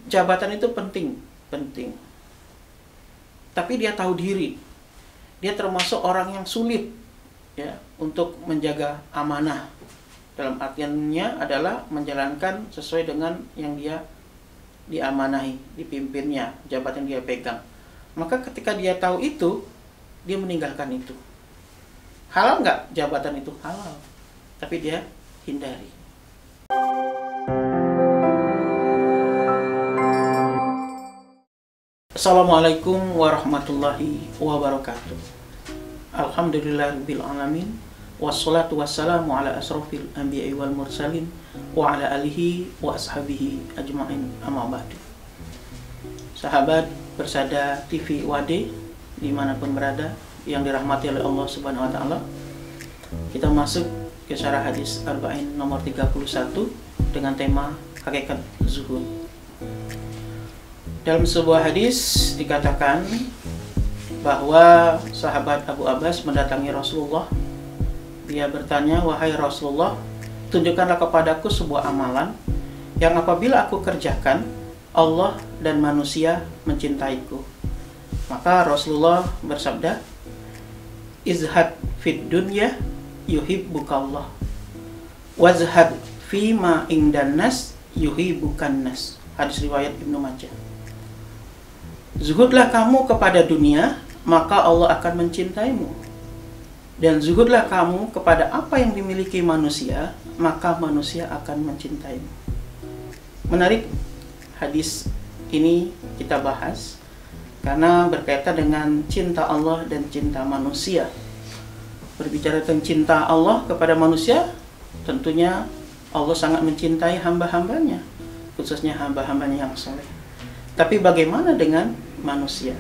jabatan itu penting. Tapi dia tahu diri. Dia termasuk orang yang sulit ya untuk menjaga amanah. Dalam artiannya adalah menjalankan sesuai dengan yang dia diamanahi, dipimpinnya, jabatan dia pegang. Maka ketika dia tahu itu, dia meninggalkan itu. Halal nggak jabatan itu? Halal. Tapi dia hindari. Assalamualaikum warahmatullahi wabarakatuh. Alhamdulillahirabbil alamin. Wassalatu wassalamu ala asrofil anbiya'i wal mursalin wa ala alihi wa ashabihi ajma'in, amma ba'du. Sahabat Persada TV WAD dimanapun berada yang dirahmati oleh Allah Subhanahu wa Ta'ala, kita masuk ke syarah hadis Arba'in nomor 31 dengan tema hakikat zuhud. Dalam sebuah hadis dikatakan bahwa sahabat Abu Abbas mendatangi Rasulullah. Dia bertanya, "Wahai Rasulullah, tunjukkanlah kepadaku sebuah amalan yang apabila aku kerjakan, Allah dan manusia mencintaiku." Maka Rasulullah bersabda, "Izhad fid dunya yuhibbukallah, wazhad fima indan nas yuhibbukan nas." Hadis riwayat Ibnu Majah. Zuhudlah kamu kepada dunia, maka Allah akan mencintaimu. Dan zuhudlah kamu kepada apa yang dimiliki manusia, maka manusia akan mencintaimu. Menarik, hadis ini kita bahas karena berkaitan dengan cinta Allah dan cinta manusia. Berbicara tentang cinta Allah kepada manusia, tentunya Allah sangat mencintai hamba-hambanya, khususnya hamba-hambanya yang saleh. Tapi bagaimana dengan manusia?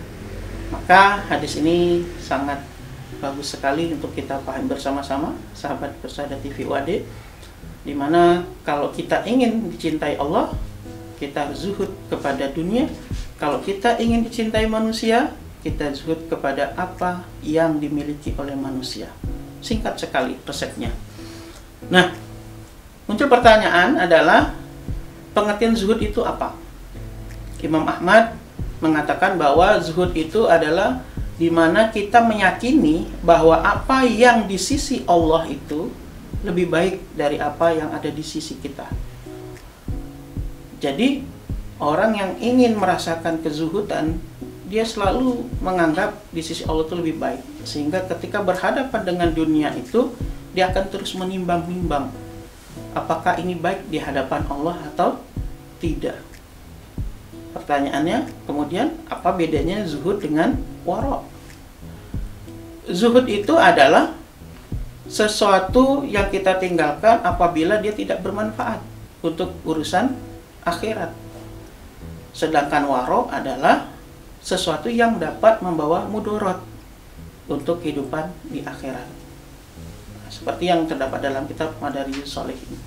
Maka hadis ini sangat bagus sekali untuk kita pahami bersama-sama, sahabat Persada TV WAD, dimana kalau kita ingin dicintai Allah, kita zuhud kepada dunia. Kalau kita ingin dicintai manusia, kita zuhud kepada apa yang dimiliki oleh manusia. Singkat sekali resepnya. Nah, muncul pertanyaan adalah, pengertian zuhud itu apa? Imam Ahmad mengatakan bahwa zuhud itu adalah di mana kita meyakini bahwa apa yang di sisi Allah itu lebih baik dari apa yang ada di sisi kita. Jadi orang yang ingin merasakan kezuhudan, dia selalu menganggap di sisi Allah itu lebih baik. Sehingga ketika berhadapan dengan dunia itu, dia akan terus menimbang-nimbang apakah ini baik di hadapan Allah atau tidak. Pertanyaannya kemudian, apa bedanya zuhud dengan wara'? Zuhud itu adalah sesuatu yang kita tinggalkan apabila dia tidak bermanfaat untuk urusan akhirat. Sedangkan wara' adalah sesuatu yang dapat membawa mudarat untuk kehidupan di akhirat. Seperti yang terdapat dalam kitab Madariyus Shalihin.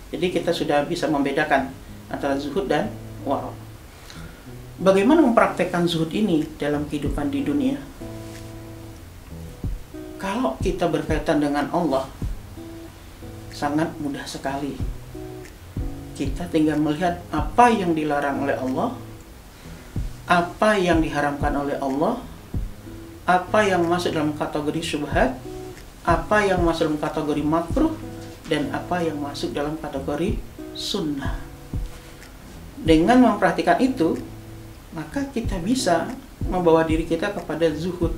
Jadi kita sudah bisa membedakan antara zuhud dan wara'. Bagaimana mempraktekkan zuhud ini dalam kehidupan di dunia? Kalau kita berkaitan dengan Allah, sangat mudah sekali. Kita tinggal melihat apa yang dilarang oleh Allah, apa yang diharamkan oleh Allah, apa yang masuk dalam kategori syubhat, apa yang masuk dalam kategori makruh, dan apa yang masuk dalam kategori sunnah. Dengan memperhatikan itu, maka kita bisa membawa diri kita kepada zuhud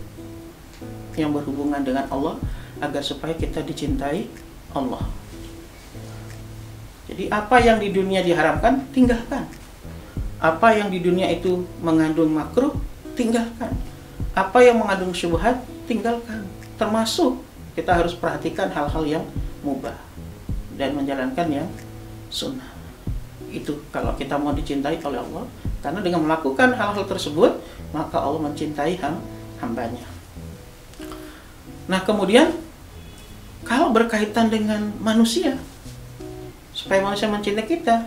yang berhubungan dengan Allah, agar supaya kita dicintai Allah. Jadi apa yang di dunia diharamkan, tinggalkan. Apa yang di dunia itu mengandung makruh, tinggalkan. Apa yang mengandung syubhat, tinggalkan. Termasuk kita harus perhatikan hal-hal yang mubah dan menjalankan yang sunnah. Itu kalau kita mau dicintai oleh Allah. Karena dengan melakukan hal-hal tersebut, maka Allah mencintai hambanya. Nah kemudian, kalau berkaitan dengan manusia, supaya manusia mencintai kita,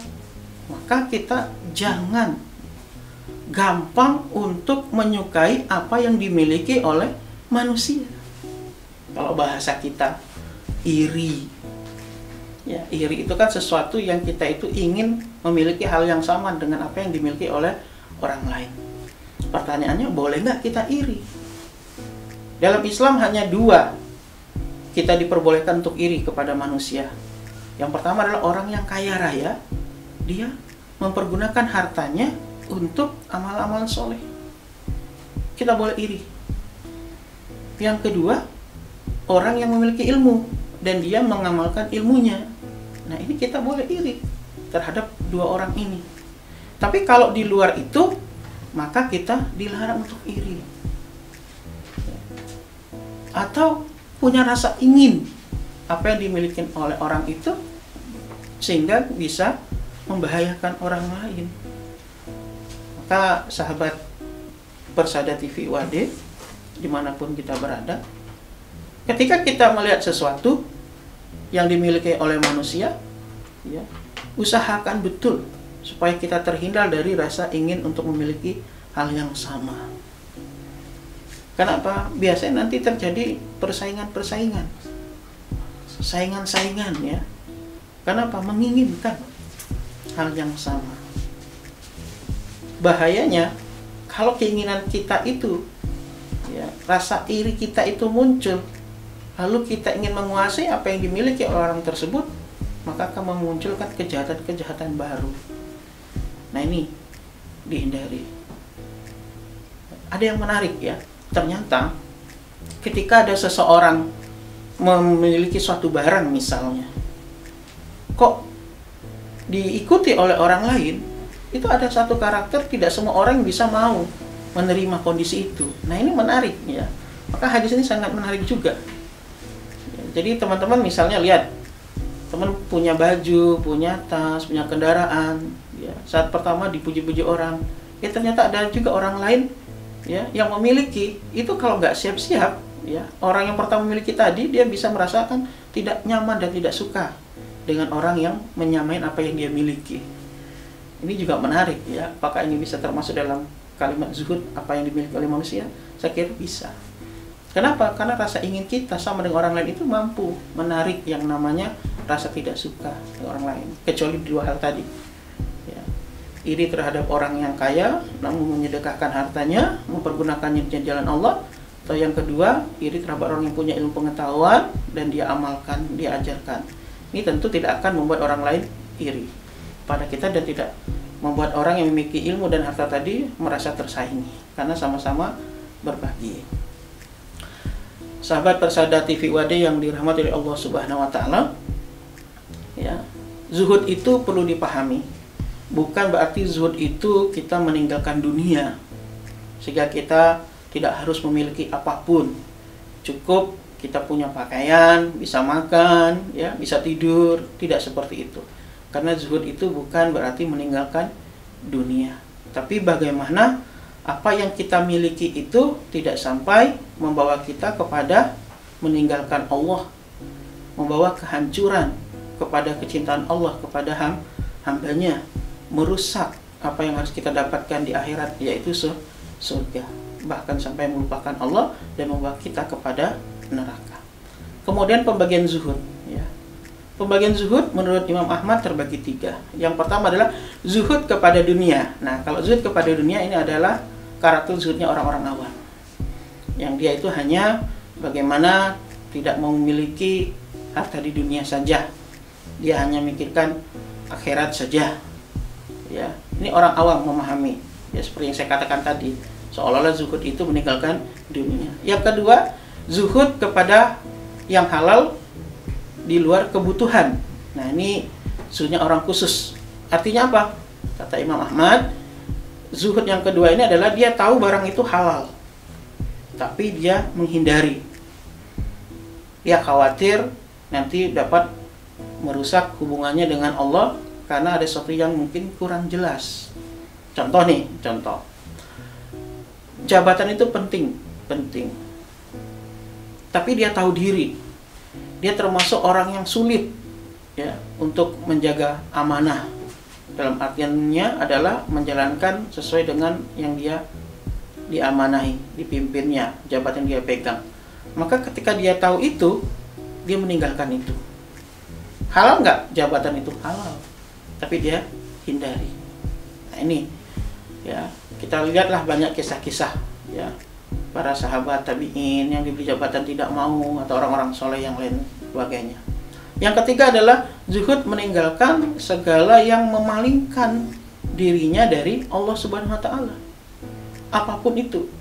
maka kita jangan gampang untuk menyukai apa yang dimiliki oleh manusia. Kalau bahasa kita, iri. Ya, iri itu kan sesuatu yang kita itu ingin memiliki hal yang sama dengan apa yang dimiliki oleh orang lain. Pertanyaannya, boleh nggak kita iri? Dalam Islam hanya dua kita diperbolehkan untuk iri kepada manusia. Yang pertama adalah orang yang kaya raya, dia mempergunakan hartanya untuk amal-amal soleh. Kita boleh iri. Yang kedua, orang yang memiliki ilmu dan dia mengamalkan ilmunya. Nah, ini kita boleh iri terhadap dua orang ini. Tapi kalau di luar itu, maka kita dilarang untuk iri. Atau punya rasa ingin apa yang dimiliki oleh orang itu, sehingga bisa membahayakan orang lain. Maka sahabat Persada TV UAD, dimanapun kita berada, ketika kita melihat sesuatu yang dimiliki oleh manusia, ya, usahakan betul supaya kita terhindar dari rasa ingin untuk memiliki hal yang sama. Kenapa? Biasanya nanti terjadi persaingan-persaingan, saingan-saingan, ya. Kenapa? Menginginkan hal yang sama. Bahayanya kalau keinginan kita itu, ya, rasa iri kita itu muncul, lalu kita ingin menguasai apa yang dimiliki oleh orang tersebut, maka akan memunculkan kejahatan-kejahatan baru. Nah, ini dihindari. Ada yang menarik, ya. Ternyata ketika ada seseorang memiliki suatu barang misalnya, kok diikuti oleh orang lain, itu ada satu karakter, tidak semua orang bisa mau menerima kondisi itu. Nah, ini menarik, ya. Maka hadis ini sangat menarik juga. Jadi teman-teman misalnya lihat, teman punya baju, punya tas, punya kendaraan, ya. Saat pertama dipuji-puji orang, ya ternyata ada juga orang lain, ya, yang memiliki itu. Kalau nggak siap-siap, ya, orang yang pertama memiliki tadi, dia bisa merasakan tidak nyaman dan tidak suka dengan orang yang menyamai apa yang dia miliki. Ini juga menarik, ya. Apakah ini bisa termasuk dalam kalimat zuhud, apa yang dimiliki oleh manusia? Saya kira bisa. Kenapa? Karena rasa ingin kita sama dengan orang lain itu mampu menarik yang namanya rasa tidak suka dengan orang lain. Kecuali dua hal tadi, ya. Iri terhadap orang yang kaya namun menyedekahkan hartanya, mempergunakannya di jalan Allah. Atau yang kedua, iri terhadap orang yang punya ilmu pengetahuan dan dia amalkan, dia ajarkan. Ini tentu tidak akan membuat orang lain iri pada kita dan tidak membuat orang yang memiliki ilmu dan harta tadi merasa tersaingi, karena sama-sama berbagi. Sahabat Persada TV UAD yang dirahmati oleh Allah Subhanahu wa taala, ya, zuhud itu perlu dipahami. Bukan berarti zuhud itu kita meninggalkan dunia sehingga kita tidak harus memiliki apapun. Cukup kita punya pakaian, bisa makan, ya, bisa tidur, tidak seperti itu. Karena zuhud itu bukan berarti meninggalkan dunia. Tapi bagaimana apa yang kita miliki itu tidak sampai membawa kita kepada meninggalkan Allah, membawa kehancuran kepada kecintaan Allah kepada hambanya, merusak apa yang harus kita dapatkan di akhirat, yaitu surga, bahkan sampai melupakan Allah dan membawa kita kepada neraka. Kemudian pembagian zuhud, ya. Pembagian zuhud menurut Imam Ahmad terbagi 3. Yang pertama adalah zuhud kepada dunia. Nah, kalau zuhud kepada dunia ini adalah karakter zuhudnya orang-orang awam, yang dia itu hanya bagaimana tidak memiliki harta di dunia saja, dia hanya memikirkan akhirat saja, ya. Ini orang awam memahami, ya, seperti yang saya katakan tadi, seolah-olah zuhud itu meninggalkan dunia. Yang kedua, zuhud kepada yang halal di luar kebutuhan. Nah, ini zuhudnya orang khusus. Artinya apa? Kata Imam Ahmad, zuhud yang kedua ini adalah dia tahu barang itu halal, tapi dia menghindari. Dia khawatir nanti dapat merusak hubungannya dengan Allah karena ada sesuatu yang mungkin kurang jelas. Contoh nih, contoh. Jabatan itu penting. Tapi dia tahu diri. Dia termasuk orang yang sulit, ya, untuk menjaga amanah. Dalam artiannya adalah menjalankan sesuai dengan yang dia diamanahi, dipimpinnya, jabatan dia pegang. Maka ketika dia tahu itu, dia meninggalkan itu. Halal nggak jabatan itu? Halal. Tapi dia hindari. Nah ini ya, kita lihatlah banyak kisah-kisah ya para sahabat tabi'in yang diberi jabatan tidak mau, atau orang-orang soleh yang lain sebagainya. Yang ketiga adalah zuhud meninggalkan segala yang memalingkan dirinya dari Allah Subhanahu wa taala. Apapun itu.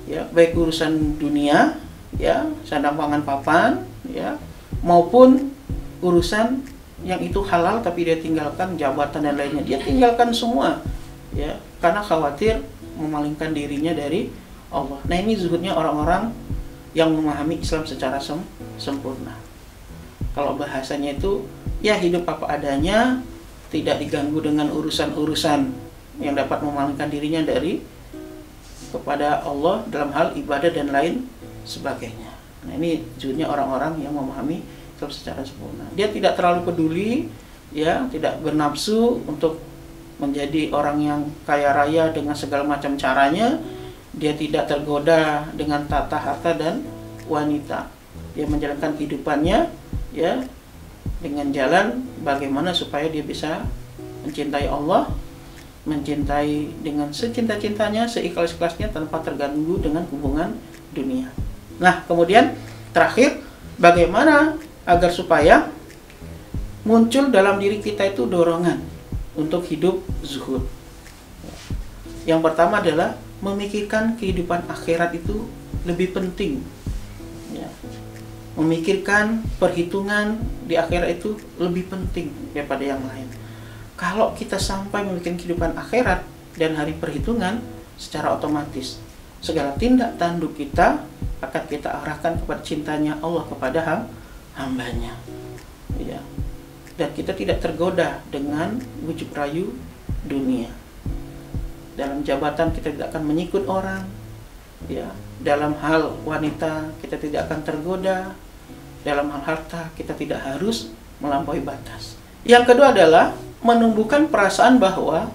Ya, baik urusan dunia, ya, sandang pangan papan, ya, maupun urusan yang itu halal tapi dia tinggalkan, jabatan dan lainnya. Dia tinggalkan semua. Ya, karena khawatir memalingkan dirinya dari Allah. Nah, ini zuhudnya orang-orang yang memahami Islam secara sempurna. Kalau bahasanya itu ya hidup apa adanya, tidak diganggu dengan urusan-urusan yang dapat memalingkan dirinya dari kepada Allah dalam hal ibadah dan lain sebagainya. Nah, ini zuhudnya orang-orang yang memahami Islam secara sempurna. Dia tidak terlalu peduli, ya, tidak bernafsu untuk menjadi orang yang kaya raya dengan segala macam caranya. Dia tidak tergoda dengan tata harta dan wanita. Dia menjalankan kehidupannya ya dengan jalan bagaimana supaya dia bisa mencintai Allah, mencintai dengan secinta-cintanya, seikhlas-ikhlasnya tanpa terganggu dengan hubungan dunia. Nah, kemudian terakhir, bagaimana agar supaya muncul dalam diri kita itu dorongan untuk hidup zuhud. Yang pertama adalah memikirkan kehidupan akhirat itu lebih penting. Ya. Memikirkan perhitungan di akhirat itu lebih penting daripada yang lain. Kalau kita sampai memikirkan kehidupan akhirat dan hari perhitungan, secara otomatis segala tindak tanduk kita akan kita arahkan kepada cintanya Allah kepada hambanya. Ya. Dan kita tidak tergoda dengan bujuk rayu dunia. Dalam jabatan kita tidak akan mengikut orang, ya. Dalam hal wanita kita tidak akan tergoda. Dalam hal harta kita tidak harus melampaui batas. Yang kedua adalah menumbuhkan perasaan bahwa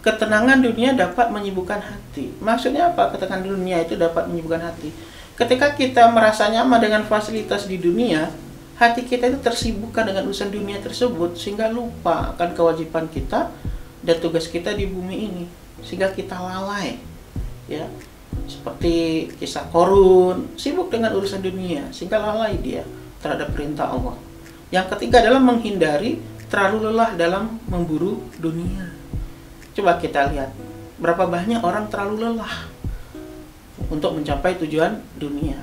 ketenangan dunia dapat menyibukkan hati. Maksudnya apa? Ketenangan dunia itu dapat menyibukkan hati. Ketika kita merasa nyaman dengan fasilitas di dunia, hati kita itu tersibukkan dengan urusan dunia tersebut sehingga lupa akan kewajiban kita dan tugas kita di bumi ini, sehingga kita lalai. Ya. Seperti kisah Qarun, sibuk dengan urusan dunia sehingga lalai dia terhadap perintah Allah. Yang ketiga adalah menghindari terlalu lelah dalam memburu dunia. Coba kita lihat berapa banyak orang terlalu lelah untuk mencapai tujuan dunia.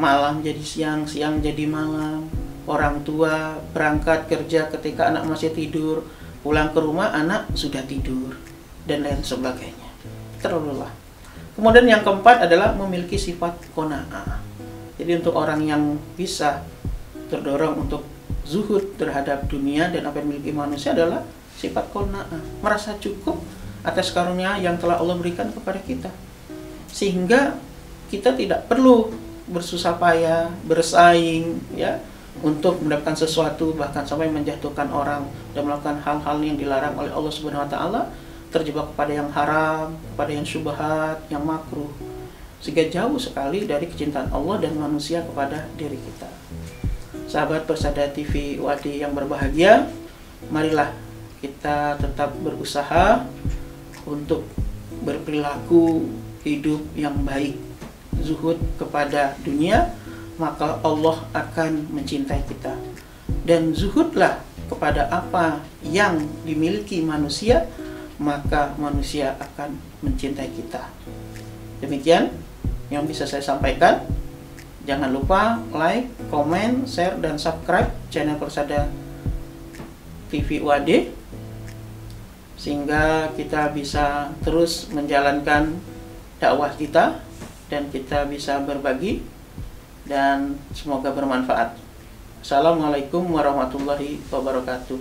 Malam jadi siang, siang jadi malam. Orang tua berangkat kerja ketika anak masih tidur, pulang ke rumah anak sudah tidur, dan lain sebagainya. Terlalu lelah. Kemudian yang keempat adalah memiliki sifat qanaah. Jadi untuk orang yang bisa terdorong untuk zuhud terhadap dunia dan apa yang dimiliki manusia adalah sifat qanaah, merasa cukup atas karunia yang telah Allah berikan kepada kita, sehingga kita tidak perlu bersusah payah, bersaing, ya, untuk mendapatkan sesuatu, bahkan sampai menjatuhkan orang dan melakukan hal-hal yang dilarang oleh Allah Subhanahu wa taala, terjebak kepada yang haram, kepada yang syubhat, yang makruh, sehingga jauh sekali dari kecintaan Allah dan manusia kepada diri kita. Sahabat Persada TV Wadi yang berbahagia, marilah kita tetap berusaha untuk berperilaku hidup yang baik, zuhud kepada dunia, maka Allah akan mencintai kita. Dan zuhudlah kepada apa yang dimiliki manusia, maka manusia akan mencintai kita. Demikian yang bisa saya sampaikan. Jangan lupa like, komen, share, dan subscribe channel Persada TV UAD, sehingga kita bisa terus menjalankan dakwah kita dan kita bisa berbagi, dan semoga bermanfaat. Assalamualaikum warahmatullahi wabarakatuh.